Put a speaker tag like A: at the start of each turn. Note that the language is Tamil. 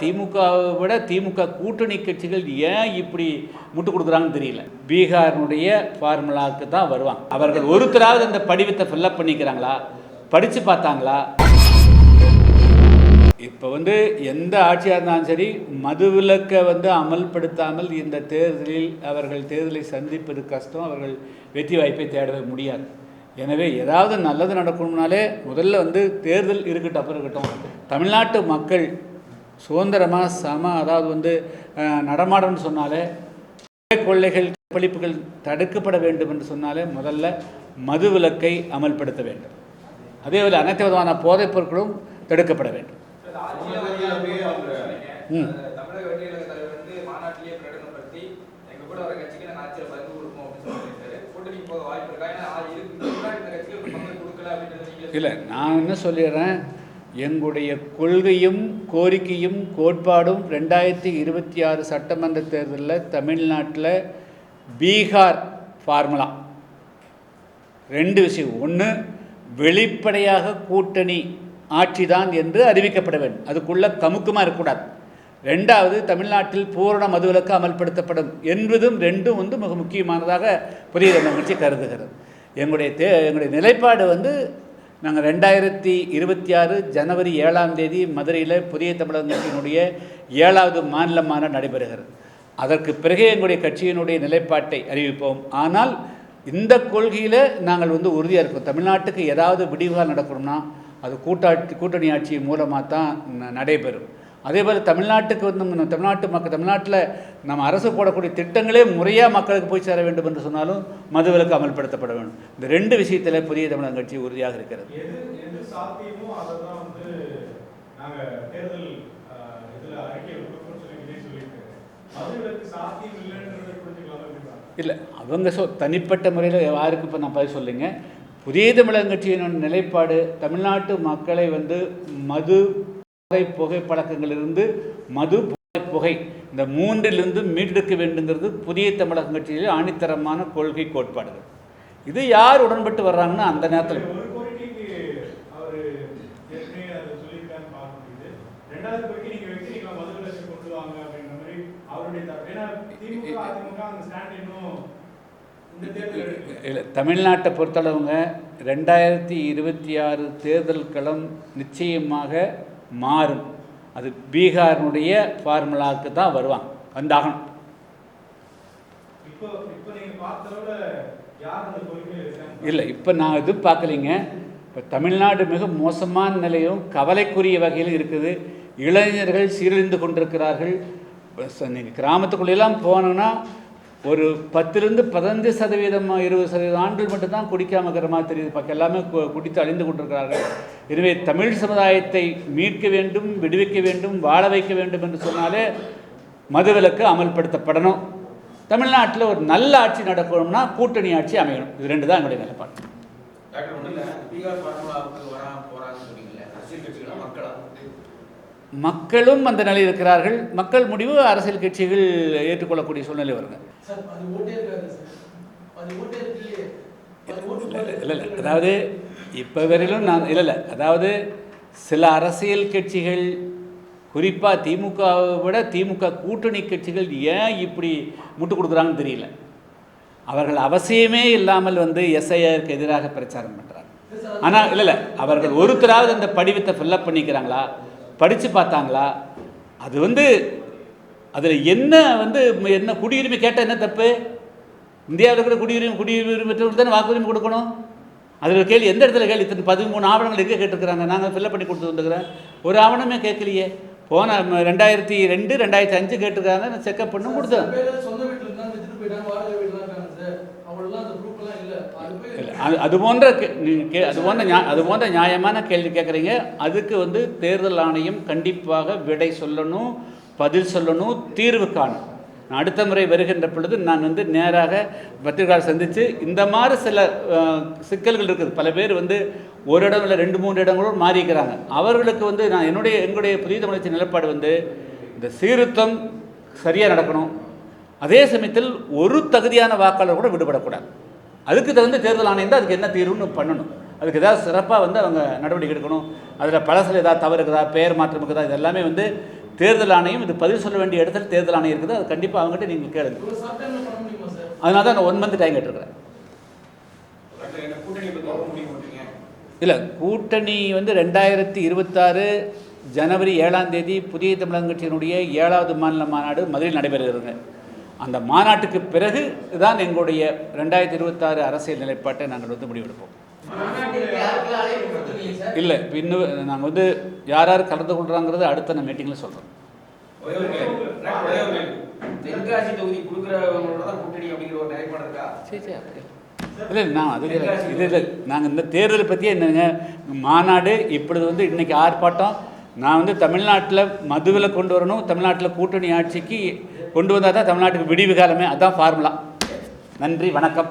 A: திமுகவை விட திமுக கூட்டணி கட்சிகள் ஏன் இப்படி முட்டு கொடுக்குறாங்கன்னு தெரியல. பீகாரினுடைய ஃபார்முலாவுக்கு தான் வருவாங்க. அவர்கள் ஒருத்தராவது இந்த படிவத்தை ஃபில்லப் பண்ணிக்கிறாங்களா, படித்து பார்த்தாங்களா? இப்போ எந்த ஆட்சியாக இருந்தாலும் சரி, மதுவிலக்கை அமல்படுத்தாமல் இந்த தேர்தலில் அவர்கள் தேர்தலை சந்திப்பது கஷ்டம். அவர்கள் வெற்றி வாய்ப்பை தேடவே முடியாது. எனவே ஏதாவது நல்லது நடக்கணும்னாலே முதல்ல தேர்தல் இருக்கட்டும், அப்புறம் இருக்கட்டும். தமிழ்நாட்டு மக்கள் சுதந்திரமாக அதாவது நடமாடன்னு சொன்னாலே, கொள்ளைகள் பழிப்புகள் தடுக்கப்பட வேண்டும் என்று சொன்னாலே முதல்ல மதுவிலக்கை அமல்படுத்த வேண்டும். அதேபோல் அனைத்து விதமான போதைப் பொருட்களும் தடுக்கப்பட வேண்டும். இல்லை, நான் என்ன சொல்லிடுறேன், எங்களுடைய கொள்கையும் கோரிக்கையும் கோட்பாடும் 2026 சட்டமன்ற தேர்தலில் தமிழ்நாட்டில் பீகார் ஃபார்முலா 2 விஷயம். ஒன்று, வெளிப்படையாக கூட்டணி ஆட்சி தான் என்று அறிவிக்கப்பட வேண்டும், அதுக்குள்ளே கமுக்கமாக இருக்கக்கூடாது. 2வது, தமிழ்நாட்டில் பூரண மதுவிலக்கு அமல்படுத்தப்படும் என்பதும் 2ம் மிக முக்கியமானதாக புதிய தமிழக கட்சி கருதுகிறது. எங்களுடைய நிலைப்பாடு நாங்கள் 2026 ஜனவரி 7ஆம் தேதி மதுரையில் புதிய தமிழக கட்சியினுடைய 7வது மாநில மாநாடு நடைபெறுகிறது. அதற்கு பிறகு எங்களுடைய கட்சியினுடைய நிலைப்பாட்டை அறிவிப்போம். ஆனால் இந்த கொள்கையில் நாங்கள் உறுதியாக இருக்கோம். தமிழ்நாட்டுக்கு ஏதாவது விடிவுகால் நடக்கணும்னா அது கூட்டணி ஆட்சி மூலமாக தான் நடைபெறும். அதேபோல் தமிழ்நாட்டுக்கு தமிழ்நாட்டில் நம்ம அரசு போடக்கூடிய திட்டங்களே முறையாக மக்களுக்கு போய் சேர வேண்டும் என்று சொன்னாலும் மதுவிலக்கு அமல்படுத்தப்பட வேண்டும். இந்த 2 விஷயத்தில் புதிய தமிழக கட்சி உறுதியாக இருக்கிறது. இல்லை, அவங்க தனிப்பட்ட முறையில் யாருக்கு இப்போ நான் பதில் சொல்லுங்க. புதிய தமிழக கட்சியின் நிலைப்பாடு தமிழ்நாட்டு மக்களை மது புகைப்பழக்கங்களிலிருந்து மது புகை இந்த 3லிருந்து மீட்டெடுக்க வேண்டுங்கிறது புதிய தமிழக கட்சியில் ஆணித்தரமான கொள்கை கோட்பாடுகள். இது யார் உடன்பட்டு வர்றாங்கன்னா அந்த நேரத்தில் இல்லை, தமிழ்நாட்டை பொறுத்தளவுங்க 2026 தேர்தல் களம் நிச்சயமாக மாறும். அது பீகாரினுடைய ஃபார்முலாவுக்கு தான் வந்தாகணும். இல்லை, இப்போ நான் எதுவும் பார்க்கலைங்க. இப்போ தமிழ்நாடு மிக மோசமான நிலையும் கவலைக்குரிய வகையில் இருக்குது. இளைஞர்கள் சீரழிந்து கொண்டிருக்கிறார்கள். நீங்கள் கிராமத்துக்குள்ளெல்லாம் போனோன்னா ஒரு 10லிருந்து 15%, 20% ஆண்கள் மட்டும்தான் குடிக்காமல் இருக்கிற மாதிரி தெரியுது. பக்கம் எல்லாமே குடித்து அழிந்து கொண்டிருக்கிறார்கள். எனவே தமிழ் சமுதாயத்தை மீட்க வேண்டும், விடுவிக்க வேண்டும், வாழ வைக்க வேண்டும் என்று சொன்னாலே மதுவிலக்கு அமல்படுத்தப்படணும். தமிழ்நாட்டில் ஒரு நல்ல ஆட்சி நடக்கணும்னா கூட்டணி ஆட்சி அமையணும். இது 2 தான் என்னுடைய நிலைப்பாடு. மக்களும் அந்த நிலையில் இருக்கிறார்கள். மக்கள் முடிவு அரசியல் கட்சிகள் ஏற்றுக்கொள்ளக்கூடிய சூழ்நிலை வருங்க. இல்லை, அதாவது இப்போ வரையிலும் அதாவது சில அரசியல் கட்சிகள், குறிப்பாக திமுகவை விட திமுக கூட்டணி கட்சிகள் ஏன் இப்படி முட்டு கொடுக்குறாங்கன்னு தெரியல. அவர்கள் அவசியமே இல்லாமல் எஸ்ஐஆருக்கு எதிராக பிரச்சாரம் பண்ணுறாங்க. ஆனால் இல்லை, அவர்கள் ஒருத்தராவது இந்த படிவத்தை ஃபில்லப் பண்ணிக்கிறாங்களா, படித்து பார்த்தாங்களா? அது அதில் என்ன குடியுரிமை கேட்டால் என்ன தப்பு? இந்தியாவில் இருக்கிற குடியுரிமை தானே வாக்குரிமை கொடுக்கணும். அதில் கேள்வி எந்த இடத்துல கேள்வி? 13 ஆவணங்கள் எங்கே கேட்டிருக்கிறாங்க? நாங்கள் ஃபில்லப் பண்ணி கொடுத்து வந்துக்கிறேன். ஒரு ஆவணமே கேட்கலையே. போன 2002, 2005 கேட்டிருக்காங்க. நான் செக்அப் பண்ண கொடுத்தேன். அது போன்ற நியாயமான கேள்வி கேட்குறீங்க. அதுக்கு தேர்தல் ஆணையம் கண்டிப்பாக விடை சொல்லணும், பதில் சொல்லணும், தீர்வு காணும். நான் அடுத்த முறை வருகின்ற பொழுது நான் நேராக பத்திரிகையாளர் சந்தித்து இந்த மாதிரி சில சிக்கல்கள் இருக்குது. பல பேர் ஒரு இடம் இல்லை 2-3 இடங்களும் மாறிக்கிறாங்க. அவர்களுக்கு நான் எங்களுடைய புதிய தமிழக நிலைப்பாடு இந்த சீர்திருத்தம் சரியாக நடக்கணும். அதே சமயத்தில் ஒரு தகுதியான வாக்காளர் கூட விடுபடக்கூடாது. அதுக்கு தகுந்த தேர்தல் ஆணையம் தான் அதுக்கு என்ன தீர்வுன்னு பண்ணணும். அதுக்கு ஏதாவது சிறப்பாக அவங்க நடவடிக்கை எடுக்கணும். அதில் பழசில் ஏதாவது தவறு இருக்குதா, பெயர் மாற்றம் இருக்குதா, இது எல்லாமே தேர்தல் ஆணையம் இது பதில் சொல்ல வேண்டிய இடத்துல தேர்தல் ஆணையம் இருக்குது. அது கண்டிப்பாக அவங்ககிட்ட நீங்கள் கேளுங்க. அதனால தான் நான் 1 மந்த் டைம் கேட்டிருக்கிறேன். இல்லை, கூட்டணி வந்து 2026 ஜனவரி 7ஆம் தேதி புதிய தமிழகம் கட்சியினுடைய 7வது மாநில மாநாடு மதுரையில் நடைபெறுகிறதுங்க. அந்த மாநாட்டுக்கு பிறகு தான் எங்களுடைய 2026 அரசியல் நிலைப்பாட்டை நாங்கள் வந்து முடிவெடுப்போம். இல்லை, இன்னும் நாங்கள் வந்து யார் யார் கலந்து கொள்கிறாங்கிறது அடுத்த நான் மீட்டிங்கில் சொல்கிறோம்.
B: தென்காசி தொகுதி கொடுக்குறவங்களோட தான் கூட்டணி அப்படிங்கிற ஒரு நிலைப்பாடு இருக்கா?
A: சரி, அப்படி இல்லை, நான் அது இல்லை. நாங்கள் இந்த தேர்தலை பற்றியே என்னங்க மாநாடு இப்பொழுது வந்து இன்றைக்கி ஆர்ப்பாட்டம். நான் வந்து தமிழ்நாட்டில் மதுவில் கொண்டு வரணும், தமிழ்நாட்டில் கூட்டணி ஆட்சிக்கு கொண்டு வந்தால் தான் தமிழ்நாட்டுக்கு விடிவு காலமே. அதுதான் ஃபார்முலா. நன்றி, வணக்கம்.